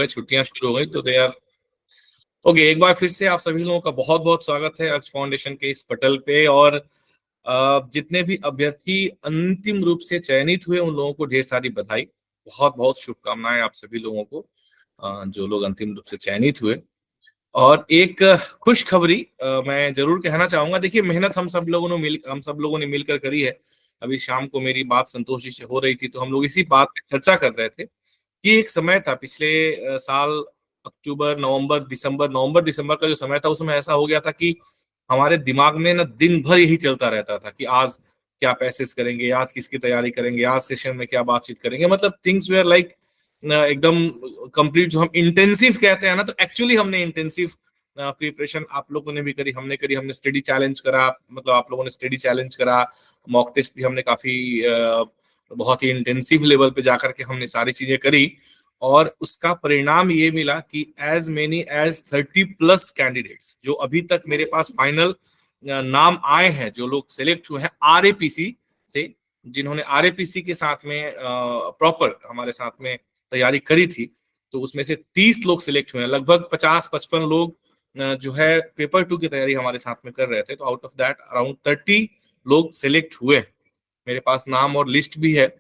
छुट्टियां शुरू हो गई तो दे आर ओके। एक बार फिर से आप सभी लोगों का बहुत बहुत स्वागत है अक्ष फाउंडेशन के इस पटल पे। और जितने भी अभ्यर्थी अंतिम रूप से चयनित हुए उन लोगों को ढेर सारी बधाई, बहुत बहुत शुभकामनाएं आप सभी लोगों को जो लोग अंतिम रूप से चयनित हुए। और एक खुशखबरी मैं जरूर कहना चाहूंगा। देखिए, मेहनत हम सब लोगों ने मिलकर करी है। अभी शाम को मेरी बात संतोष जी से हो रही थी तो हम लोग इसी बात पे चर्चा कर रहे थे कि एक समय था पिछले साल अक्टूबर नवंबर दिसंबर का जो समय था, उसमें ऐसा हो गया था कि हमारे दिमाग में ना दिन भर यही चलता रहता था कि आज क्या पैसेज करेंगे, आज किसकी तैयारी करेंगे, आज सेशन में क्या बातचीत करेंगे। मतलब थिंग्स वेयर लाइक एकदम कंप्लीट। जो हम इंटेंसिव कहते हैं ना, तो एक्चुअली हमने इंटेंसिव प्रिपरेशन आप लोगों ने भी करी, हमने करी। हमने स्टडी चैलेंज करा, मतलब आप लोगों ने स्टडी चैलेंज करा। मॉक टेस्ट भी हमने काफी बहुत ही इंटेंसिव लेवल पे जाकर के हमने सारी चीजें करी। और उसका परिणाम ये मिला कि एज मेनी एज 30+ कैंडिडेट्स जो अभी तक मेरे पास फाइनल नाम आए हैं, जो लोग सिलेक्ट हुए हैं आरएपीसी से, जिन्होंने आरएपीसी के साथ में प्रॉपर हमारे साथ में तैयारी करी थी, तो उसमें से 30 लोग सिलेक्ट हुए हैं। लगभग 50-55 लोग जो है पेपर 2 की तैयारी हमारे साथ में कर रहे थे। तो आउट ऑफ दैट अराउंड 30 लोग सिलेक्ट हुए। मेरे पास नाम और लिस्ट भी है।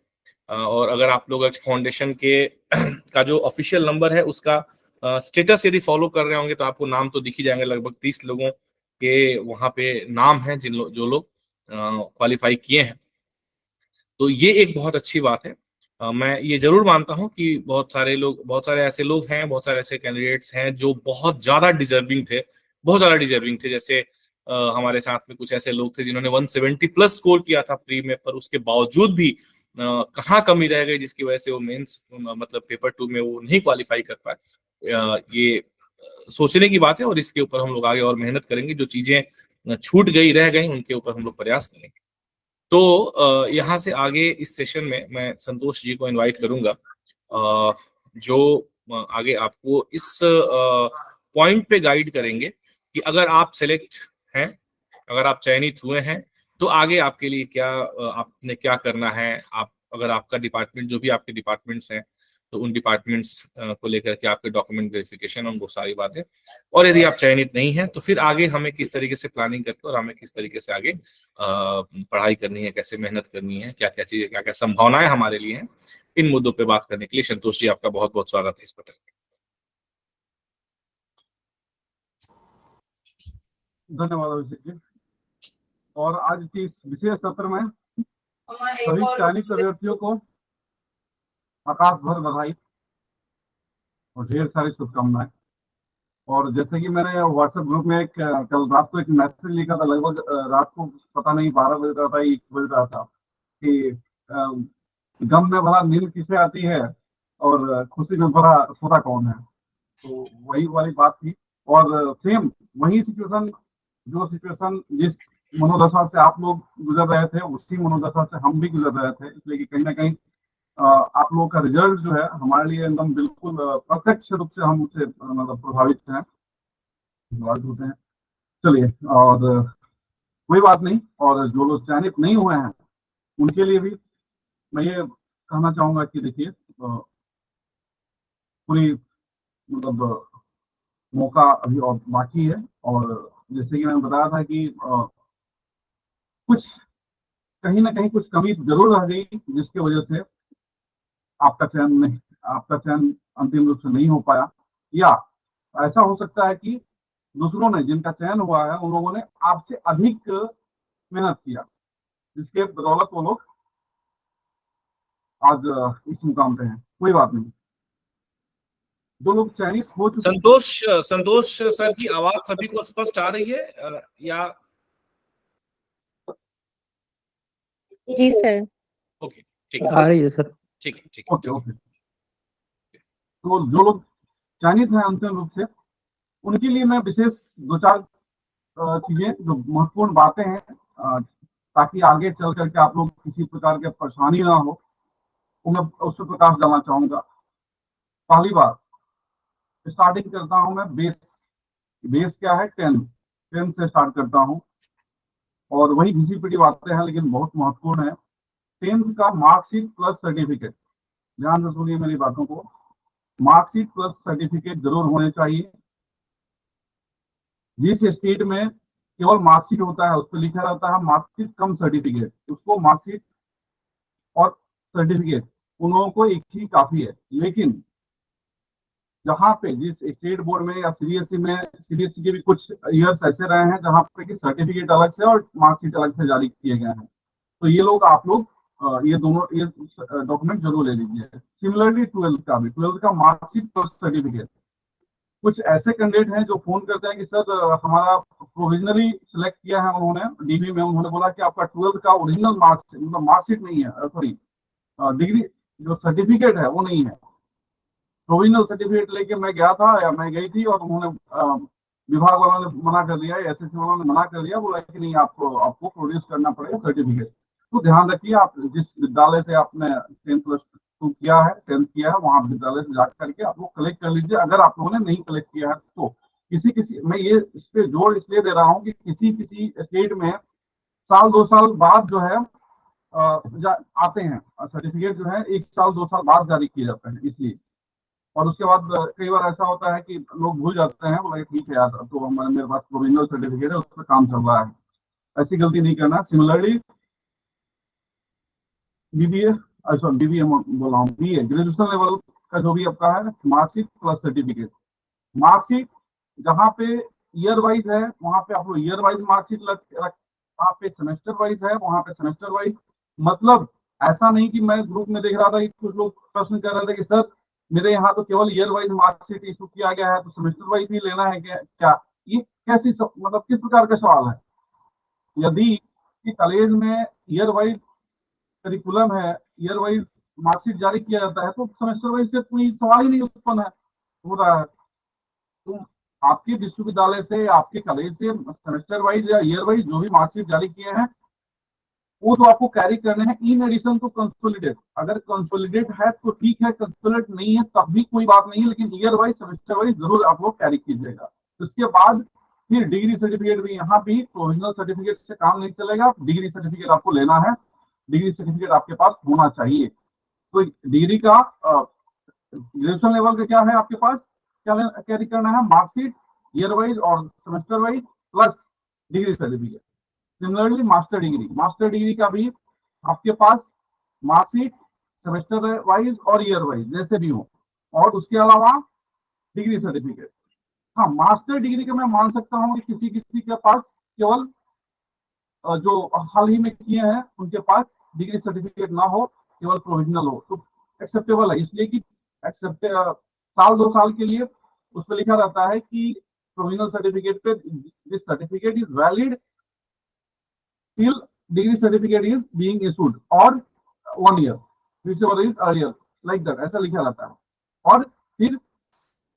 और अगर आप लोग फाउंडेशन के का जो ऑफिशियल नंबर है उसका स्टेटस यदि फॉलो कर रहे होंगे तो आपको नाम तो दिख ही जाएंगे। लगभग 30 लोगों के वहां पे नाम है जो लोग क्वालिफाई किए हैं। तो ये एक बहुत अच्छी बात है। मैं ये जरूर मानता हूं कि बहुत सारे ऐसे लोग हैं, बहुत सारे ऐसे कैंडिडेट्स हैं जो बहुत ज्यादा डिजर्विंग थे, बहुत ज्यादा डिजर्विंग थे। जैसे हमारे साथ में कुछ ऐसे लोग थे जिन्होंने 170+ स्कोर किया था प्री में, पर उसके बावजूद भी कहाँ कमी रह गई जिसकी वजह से वो मेंस मतलब पेपर 2 में वो नहीं क्वालिफाई कर पाए। ये सोचने की बात है और इसके ऊपर हम लोग आगे और मेहनत करेंगे। जो चीजें छूट गई रह गई उनके ऊपर हम लोग प्रयास करेंगे। तो यहाँ से आगे इस सेशन में मैं संतोष जी को इनवाइट करूंगा, जो आगे आपको इस पॉइंट पे गाइड करेंगे कि अगर आप सेलेक्ट हैं, अगर आप चयनित हुए हैं, तो आगे आपके लिए क्या आपने क्या करना है। आप अगर आपका डिपार्टमेंट, जो भी आपके डिपार्टमेंट्स हैं, तो उन डिपार्टमेंट्स को लेकर के आपके डॉक्यूमेंट वेरिफिकेशन और वो सारी बातें। और यदि आप चयनित नहीं है तो फिर आगे हमें किस तरीके से प्लानिंग करके और हमें किस तरीके से आगे पढ़ाई करनी है, कैसे मेहनत करनी है, क्या क्या चीजें, क्या क्या संभावनाएं हमारे लिए हैं। इन मुद्दों पे बात करने के लिए संतोष जी आपका बहुत बहुत स्वागत है इस पटल पे। धन्यवाद अभिषेक जी। और आज के इस विशेष सत्र में सभी चयनित अभ्यर्थियों को आकाश भर बधाई और ढेर सारी शुभकामनाएं। और जैसे कि मैंने व्हाट्सएप ग्रुप में कल रात को एक मैसेज लिखा था, लगभग रात को पता नहीं 12 बज रहा था, 1 बज रहा था, कि गम में भला नींद किसे आती है और खुशी में भरा सोता कौन है। तो वही वाली बात थी। और सेम वही सिचुएशन, जो सिचुएशन जिस मनोदशा से आप लोग गुजर रहे थे, उसी मनोदशा से हम भी गुजर रहे थे। इसलिए कि कहीं ना कहीं आप लोगों का रिजल्ट जो है हमारे लिए एकदम बिल्कुल प्रत्यक्ष रूप से हम उससे मतलब प्रभावित हैं, होते हैं। चलिए, और कोई बात नहीं। और जो लोग चयनित नहीं हुए हैं उनके लिए भी मैं ये कहना चाहूंगा कि देखिए, पूरी मतलब मौका अभी और बाकी है। और जैसे कि मैंने बताया था कि कुछ कहीं ना कहीं कुछ कमी जरूर रह गई जिसकी वजह से आपका चयन अंतिम रूप से नहीं हो पाया। या ऐसा हो सकता है कि दूसरों ने, जिनका चयन हुआ है, उन लोगों ने आपसे अधिक मेहनत किया, जिसके बदौलत वो लोग आज इस मुकाम पे हैं। कोई बात नहीं, जो लोग चयनित हो चुके। संतोष सर की आवाज सभी को स्पष्ट आ रही है या? जी सर। ओके, ठीक आ रही है सर। ठीक है, ठीक है। ओके। तो जो लोग चयनित हैं अंतिम रूप से, उनके लिए मैं विशेष 2-4 चीजें जो महत्वपूर्ण बातें हैं, ताकि आगे चल करके आप लोग किसी प्रकार की परेशानी ना हो, मैं उस पर प्रकाश डालना चाहूंगा। पहली बात, स्टार्टिंग करता हूं मैं बेस क्या है, 10 से स्टार्ट करता हूं। और वही घिसी-पिटी बातें हैं लेकिन बहुत महत्वपूर्ण है। 10th का मार्कशीट प्लस सर्टिफिकेट, ध्यान से सुनिए मेरी बातों को। मार्कशीट प्लस सर्टिफिकेट जरूर होने चाहिए। जिस स्टेट में केवल मार्कशीट होता है उस पर लिखा रहता है मार्कशीट कम सर्टिफिकेट, उसको मार्कशीट और सर्टिफिकेट उन लोगों को एक ही काफी है। लेकिन जहां पे जिस स्टेट बोर्ड में या सीबीएसई में, सीबीएसई के भी कुछ ईयर्स ऐसे रहे हैं जहां पे कि सर्टिफिकेट अलग से और मार्कशीट अलग से जारी किए गए हैं, तो ये लोग आप लोग ये दोनों ये डॉक्यूमेंट जरूर ले लीजिए। सिमिलरली 12th का भी, 12th का मार्कशीट प्लस सर्टिफिकेट। कुछ ऐसे कैंडिडेट हैं जो फोन करते हैं कि सर हमारा प्रोविजनली सिलेक्ट किया है उन्होंने डीबी में, उन्होंने बोला कि आपका 12th का ओरिजिनल मार्क्स मतलब मार्कशीट नहीं है, सॉरी डिग्री जो सर्टिफिकेट है वो नहीं है। प्रोविजनल सर्टिफिकेट लेके मैं गया था या मैं गई थी और उन्होंने विभाग वालों ने मना कर दिया, एसएससी वालों ने मना कर दिया, बोला कि नहीं आपको प्रोड्यूस करना पड़ेगा सर्टिफिकेट। तो ध्यान रखिए, आप जिस विद्यालय से आपने 10+2 किया है, 10th किया है, वहां विद्यालय से जाकर करके आप लोग कलेक्ट कर लीजिए। अगर आप लोगों ने नहीं कलेक्ट किया है तो किसी मैं ये इस पे जोर इसलिए दे रहा हूँ कि किसी स्टेट में साल 2 साल बाद जो है आते हैं सर्टिफिकेट, जो है 1 साल 2 साल बाद जारी किए जाते हैं इसलिए। और उसके बाद कई बार ऐसा होता है कि लोग भूल जाते हैं, बोला ठीक है यार तो मेरे पास प्रोविजनल सर्टिफिकेट है, उस पर काम चल रहा है। ऐसी गलती नहीं करना। सिमिलरली बीबीए, अच्छा बीबीए बोल रहा हूँ, बीए ग्रेजुएशन लेवल का जो भी आपका है मार्कशीट प्लस सर्टिफिकेट। मार्कशीट जहाँ पे ईयर वाइज है वहां पे आप लोग ईयर वाइज मार्कशीट वहां पे सेमेस्टर वाइज है वहां पे सेमेस्टर वाइज। मतलब ऐसा नहीं कि मैं ग्रुप में देख रहा था कि कुछ लोग प्रश्न कर रहे थे कि सर मेरे यहाँ तो केवल ईयर वाइज मार्कशीट इशू किया गया है तो सेमेस्टर वाइज भी लेना है क्या? ये कैसी मतलब किस प्रकार का सवाल है? यदि कॉलेज में ईयर वाइज करिकुलम है, ईयर वाइज मार्कशीट जारी किया जाता है, तो सेमेस्टर वाइज का कोई सवाल ही नहीं उत्पन्न है हो रहा है। तो आपके विश्वविद्यालय से, आपके कॉलेज से सेमेस्टर वाइज या ईयर वाइज जो भी मार्कशीट जारी किए हैं वो तो आपको कैरी करने हैं इन एडिशन टू कंसोलिडेट। अगर कंसोलिडेट है तो ठीक है, कंसोलिडेट नहीं है तब भी कोई बात नहीं है, लेकिन ईयर वाइज सेमेस्टर वाइज जरूर आप लोग कैरी कीजिएगा। इसके बाद फिर डिग्री सर्टिफिकेट भी, यहाँ भी प्रोविजनल सर्टिफिकेट से काम नहीं चलेगा, डिग्री सर्टिफिकेट आपको लेना है, डिग्री सर्टिफिकेट आपके पास होना चाहिए। तो डिग्री का ग्रेजुएशन लेवल का क्या है आपके पास, क्या कैरी करना है? मार्कशीट ईयर वाइज और semester wise plus degree certificate. Similarly master degree का भी आपके पास मार्कशीट सेमेस्टर वाइज और ईयर वाइज जैसे भी हो, और उसके अलावा डिग्री सर्टिफिकेट। हाँ, मास्टर डिग्री का मैं मान सकता हूँ कि किसी किसी के पास केवल जो हाल ही में किए हैं उनके पास डिग्री सर्टिफिकेट ना हो, केवल प्रोविजनल हो, तो एक्सेप्टेबल है। इसलिए कि साल 2 साल के लिए उस पर लिखा रहता है कि प्रोविजनल सर्टिफिकेट पे this certificate is valid till degree certificate is being issued or 1 year whichever is earlier, like that ऐसा लिखा रहता है। और फिर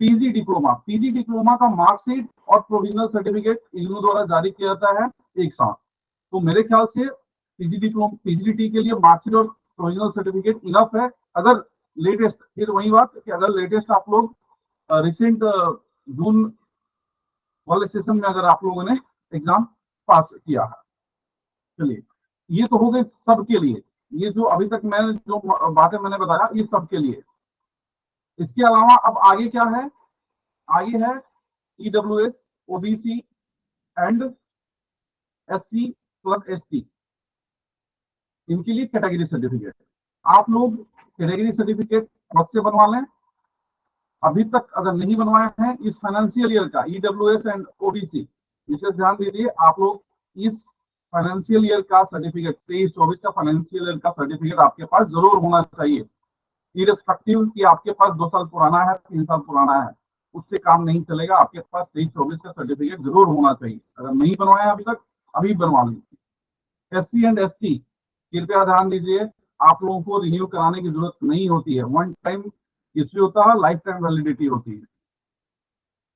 पीजी डिप्लोमा का मार्कशीट और प्रोविजनल सर्टिफिकेट इग्नू द्वारा जारी किया जाता है एक साथ। तो मेरे ख्याल से पीजीडीटी के लिए मार्कशीट और प्रोविजनल सर्टिफिकेट इनफ है। अगर लेटेस्ट, फिर वही बात कि अगर लेटेस्ट आप लोग रिसेंट जून वाले सेशन में अगर आप लोगों ने एग्जाम पास किया है। चलिए, ये तो हो गए सबके लिए, ये जो अभी तक मैंने जो बातें मैंने बताया ये सबके लिए। इसके अलावा अब आगे क्या है? आगे है EWS, OBC and SC plus ST, इनके लिए कैटेगरी सर्टिफिकेट। आप लोग कैटेगरी सर्टिफिकेट अवश्य बनवा लें। अभी तक अगर नहीं बनवाए हैं इस फाइनेंशियल ईयर का ईडब्ल्यूएस एंड ओबीसी, विशेष ध्यान दीजिए। आप लोग इस फाइनेंशियल ईयर का सर्टिफिकेट 23-24 का फाइनेंशियल ईयर का सर्टिफिकेट आपके पास जरूर होना चाहिए, इरेस्पेक्टिव कि आपके पास 2 साल पुराना है 3 साल पुराना है, उससे काम नहीं चलेगा। आपके पास 23-24 का सर्टिफिकेट जरूर होना चाहिए। अगर नहीं बनवाया अभी तक, अभी बनवा लीजिए। एससी एंड एसटी, कृपया ध्यान दीजिए, आप लोगों को रिन्यू कराने की जरूरत नहीं होती है, 1 टाइम इश्यू होता है, लाइफ टाइम वैलिडिटी होती है।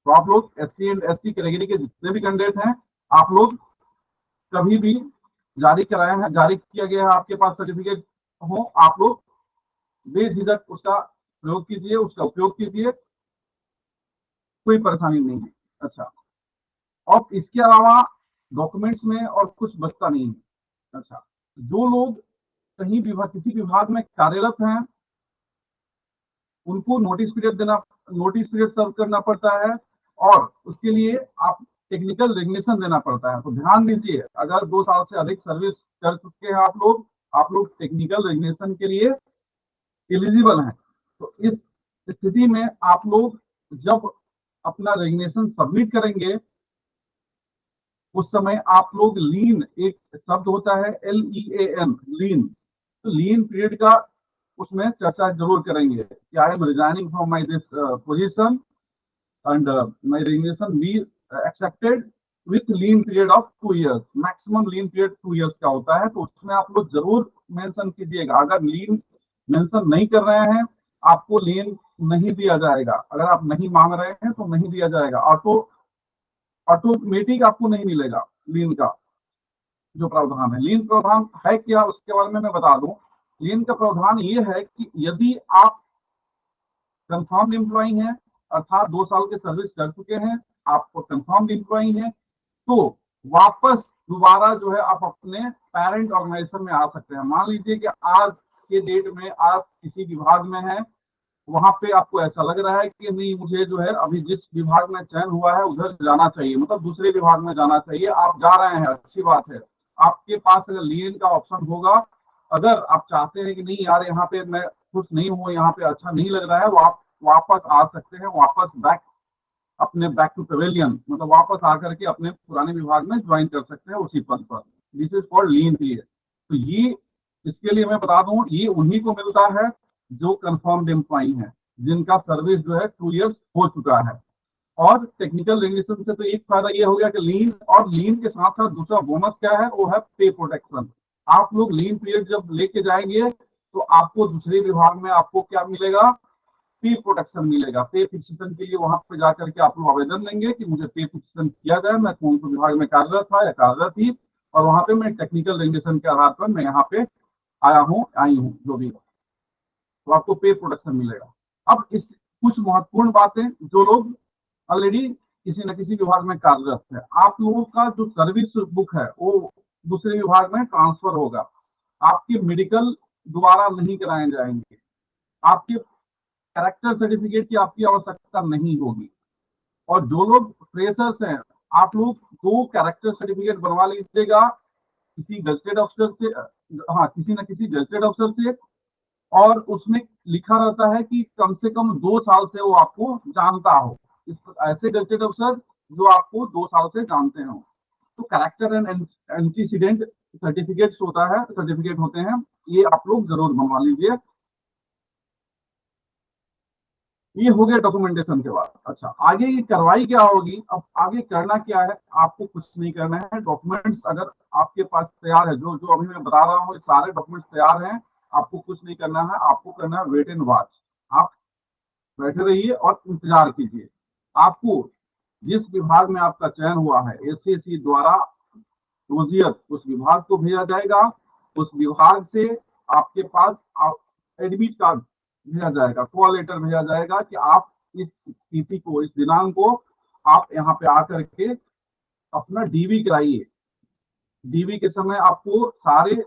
तो आप लोग एससी एंड एसटी कैटेगरी के जितने भी कैंडिडेट हैं, आप लोग कभी भी जारी कराया है, जारी किया गया है आपके पास सर्टिफिकेट हो, आप लोग बेझिझक उसका प्रयोग कीजिए, उसका उपयोग कीजिए, कोई परेशानी नहीं है। अच्छा, और इसके अलावा डॉक्यूमेंट्स में और कुछ बचता नहीं है। अच्छा, जो लोग कहीं विभाग, किसी विभाग में कार्यरत हैं उनको नोटिस पीरियड सर्व करना पड़ता है, और उसके लिए आप टेक्निकल रेजिग्नेशन देना पड़ता है। तो ध्यान दीजिए, अगर 2 साल से अधिक सर्विस कर चुके हैं आप लोग टेक्निकल रेजिग्नेशन के लिए एलिजिबल हैं। तो इस स्थिति में आप लोग जब अपना रेजिग्नेशन सबमिट करेंगे, उस समय आप लोग लीन, एक शब्द होता है LEAN, लीन, तो लीन पीरियड का उसमें चर्चा जरूर करेंगे कि I am resigning from my this position and my resignation be accepted with lean period of 2 years। Maximum lean period 2 years का होता है, तो उसमें आप लोग जरूर मेंशन कीजिएगा। अगर लीन मेंशन नहीं कर रहे हैं, आपको लीन नहीं दिया जाएगा। अगर आप नहीं मांग रहे हैं तो नहीं दिया जाएगा, ऑटोमेटिक आपको नहीं मिलेगा लीन का जो प्रावधान है। लीन प्रावधान है क्या, उसके बारे में मैं बता दूं। लीन का प्रावधान ये है कि यदि आप कंफर्म्ड एम्प्लॉई हैं, अर्थात 2 साल के सर्विस कर चुके हैं, आपको कंफर्म्ड एम्प्लॉई हैं, तो वापस दोबारा जो है आप अपने पेरेंट ऑर्गेनाइजेशन में आ सकते हैं। मान लीजिए कि आज के डेट में आप किसी विभाग में हैं, वहां पे आपको ऐसा लग रहा है कि नहीं, मुझे जो है अभी जिस विभाग में चयन हुआ है उधर जाना चाहिए, मतलब दूसरे विभाग में जाना चाहिए। आप जा रहे हैं, अच्छी बात है। आपके पास अगर लीन का ऑप्शन होगा, अगर आप चाहते हैं कि नहीं यार यहाँ पे मैं खुश नहीं हूँ, यहाँ पे अच्छा नहीं लग रहा है, वो आप वापस आ सकते हैं, वापस बैक टू पेवेलियन, मतलब वापस आकर के अपने पुराने विभाग में ज्वाइन कर सकते हैं उसी पद पर। This is called lean period. तो ये, इसके लिए मैं बता दूं, ये उन्हीं को मिलता है जो कंफर्म्ड एम्प्लॉई हैं, जिनका सर्विस जो है 2 years हो चुका है। और टेक्निकल रेजिग्नेशन से तो एक फायदा ये हो गया कि लीन, और लीन के साथ साथ दूसरा बोनस क्या है, वो है पे प्रोटेक्शन। आप लोग लीन पीरियड जब लेके जाएंगे तो आपको दूसरे विभाग में आपको क्या मिलेगा, पे प्रोटेक्शन मिलेगा। पे फिक्सेशन के लिए वहां पे जाकर के आप लोग आवेदन देंगे कि मुझे पे फिक्सेशन किया जाए, मैं कौन से विभाग में कार्यरत था या कार्यरत थी, और वहां पे मैं टेक्निकल रेजिग्नेशन के आधार पर मैं यहाँ पे आई हूँ जो भी, तो आपको पे प्रोटेक्शन मिलेगा। अब इस कुछ महत्वपूर्ण बातें, जो लोग ऑलरेडी किसी न किसी विभाग में कार्यरत है, आप लोगों का जो सर्विस बुक है वो दूसरे विभाग में ट्रांसफर होगा। आपके मेडिकल दोबारा नहीं कराए जाएंगे, आपके कैरेक्टर सर्टिफिकेट की आपकी आवश्यकता नहीं होगी। और जो लोग फ्रेशर्स हैं, आप लोग 2 कैरेक्टर सर्टिफिकेट बनवा लीजिएगा किसी गजेटेड अफसर से, हाँ किसी न किसी गजेटेड अफसर से, और उसमें लिखा रहता है कि कम से कम 2 साल से वो आपको जानता हो। ऐसे गजेटेड अफसर जो आपको 2 साल से जानते हो। तो कैरेक्टर एंड एंटीसीडेंट सर्टिफिकेट होते हैं, ये आप लोग जरूर बनवा लीजिए। ये हो गया डॉक्यूमेंटेशन के बाद। अच्छा, आगे ये कार्रवाई क्या होगी, अब आगे करना क्या है, आपको कुछ नहीं करना है। डॉक्यूमेंट्स अगर आपके पास तैयार है, जो जो अभी मैं बता रहा हूँ, सारे डॉक्यूमेंट्स तैयार हैं, आपको कुछ नहीं करना है। आपको करना है वेट एंड वॉच। आप बैठे रहिए और इंतजार कीजिए। आपको जिस विभाग में आपका चयन हुआ है, SAC द्वारा रोजियत उस विभाग को भेजा जाएगा। उस विभाग से आपके पास एडमिट कार्ड भेजा जाएगा, कॉल लेटर भेजा जाएगा कि आप इस तिथि को, इस दिनांक को आप यहाँ पे आकर के अपना DV कराइए। DV के समय आपको सारे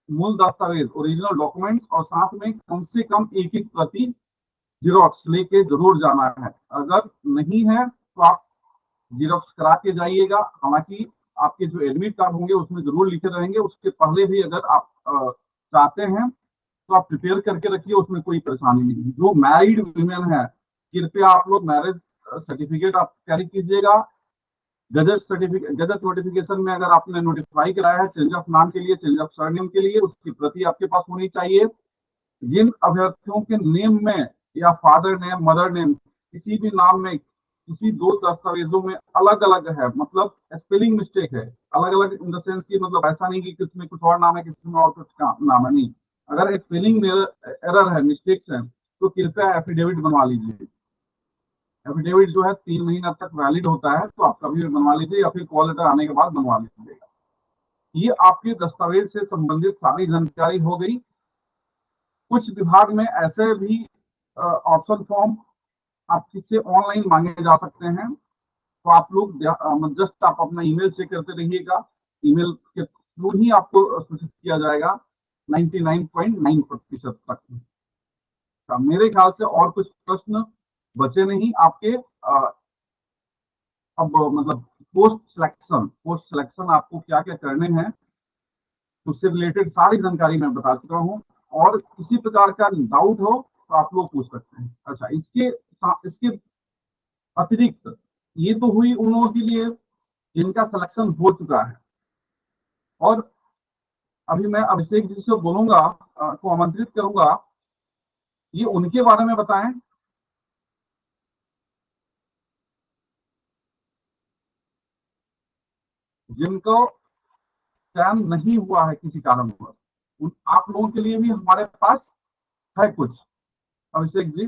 मूल दस्तावेज, ओरिजिनल डॉक्यूमेंट्स, और साथ में कम से कम एक प्रति जीरोक्स लेके जरूर जाना है। अगर नहीं है तो आप जीरोक्स करा के जाइएगा। हालांकि आपके जो एडमिट कार्ड होंगे उसमें जरूर लिखे रहेंगे। उसके पहले भी अगर आप चाहते हैं तो आप प्रिपेयर करके रखिए, उसमें कोई परेशानी नहीं। जो मैरिड वीमेन है, कृपया आप लोग मैरिज सर्टिफिकेट आप कैरी कीजिएगा। गजट नोटिफिकेशन में अगर आपने नोटिफाई कराया है चेंज ऑफ नाम के लिए, चेंज ऑफ सरनेम के लिए, उसकी प्रति आपके पास होनी चाहिए। जिन अभ्यर्थियों के नेम में या फादर नेम, मदर नेम, किसी भी नाम में किसी 2 दस्तावेजों में अलग अलग है, मतलब स्पेलिंग मिस्टेक है, अलग अलग इन द सेंस की, मतलब ऐसा नहीं कि किसमें कुछ और नाम है, किसमें और कुछ नाम है, नहीं। अगर स्पेलिंग में एरर है, मिस्टेक्स है, तो कृपया एफिडेविट बनवा लीजिए। एफिडेविट जो है 3 महीना तक वैलिड होता है, तो आप कभी भी बनवा लीजिए या फिर कॉल लेटर आने के बाद बनवा लीजिएगा। ये आपके दस्तावेज से संबंधित सारी जानकारी हो गई। कुछ विभाग में ऐसे भी ऑप्शन फॉर्म आप किससे ऑनलाइन मांगे जा सकते हैं, तो आप लोग जस्ट आप अपना ईमेल चेक करते रहिएगा। ईमेल के थ्रू ही आपको सूचित किया जाएगा 99.9% तक। मेरे ख्याल से और कुछ प्रश्न बचे नहीं आपके। अब मतलब पोस्ट सिलेक्शन आपको क्या क्या करने हैं उससे रिलेटेड सारी जानकारी मैं बता चुका हूँ, और किसी प्रकार का डाउट हो तो आप लोग पूछ सकते हैं। अच्छा, इसके अतिरिक्त ये तो हुई उन लोगों के लिए जिनका सिलेक्शन हो चुका है, और अभी मैं अभिषेक जी से बोलूंगा, को आमंत्रित करूंगा, ये उनके बारे में बताएं जिनको चयन नहीं हुआ है किसी कारणवश। आप लोगों के लिए भी हमारे पास है कुछ। अभिषेक जी।